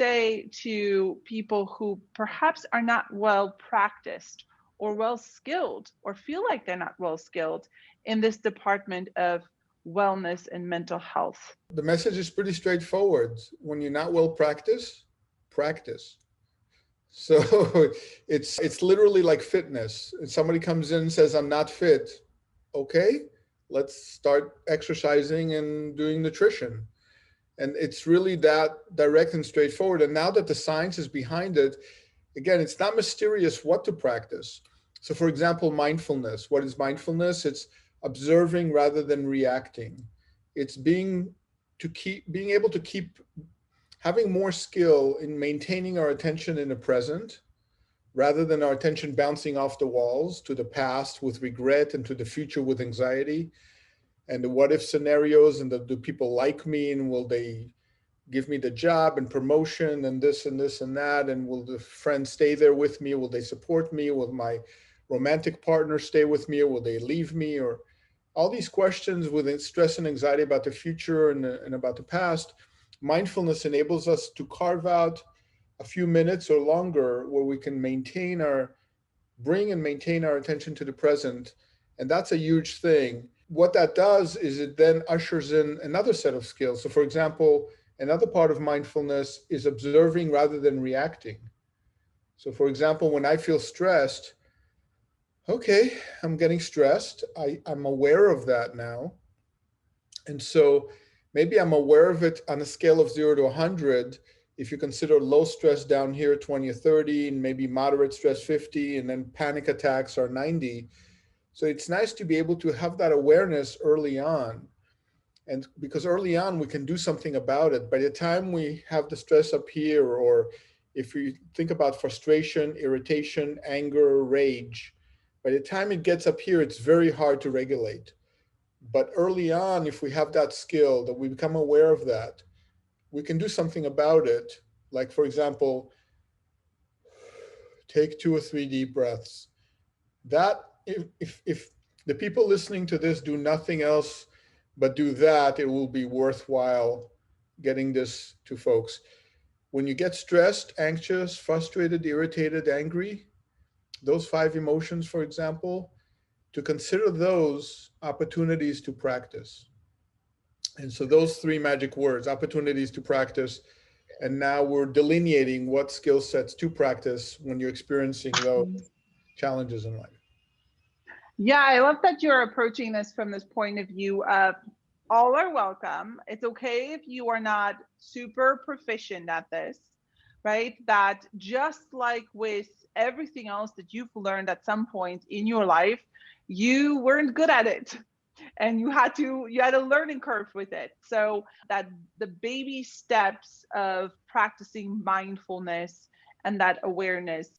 say to people who perhaps are not well practiced or well skilled or feel like they're not well skilled in this department of wellness and mental health? The message is pretty straightforward. When you're not well practiced, practice. So it's literally like fitness. If somebody comes in and says, I'm not fit, okay, let's start exercising and doing nutrition. And it's really that direct and straightforward. And now that the science is behind it, again, it's not mysterious what to practice. So for example, mindfulness. What is mindfulness? It's observing rather than reacting. It's being able to keep having more skill in maintaining our attention in the present rather than our attention bouncing off the walls to the past with regret and to the future with anxiety and the what if scenarios and do people like me and will they give me the job and promotion and this and this and that, and will the friends stay there with me, will they support me, will my romantic partner stay with me, or will they leave me, or all these questions with stress and anxiety about the future and about the past. Mindfulness enables us to carve out a few minutes or longer where we can bring and maintain our attention to the present. And that's a huge thing. What that does is it then ushers in another set of skills. So for example, another part of mindfulness is observing rather than reacting. So for example, when I feel stressed, okay, I'm getting stressed. I'm aware of that now. And so maybe I'm aware of it on a scale of 0 to 100. If you consider low stress down here, 20 or 30, and maybe moderate stress, 50, and then panic attacks are 90. So it's nice to be able to have that awareness early on. And because early on, we can do something about it. By the time we have the stress up here, or if we think about frustration, irritation, anger, rage, by the time it gets up here, it's very hard to regulate. But early on, if we have that skill, that we become aware of that, we can do something about it. Like, for example, take 2 or 3 deep breaths. That, if the people listening to this do nothing else but do that, it will be worthwhile getting this to folks. When you get stressed, anxious, frustrated, irritated, angry, those 5 emotions, for example, to consider those opportunities to practice. And so those 3 magic words, opportunities to practice, and now we're delineating what skill sets to practice when you're experiencing those challenges in life. Yeah, I love that you're approaching this from this point of view of all are welcome. It's okay if you are not super proficient at this, right? That just like with everything else that you've learned at some point in your life, you weren't good at it and you had a learning curve with it. So that the baby steps of practicing mindfulness and that awareness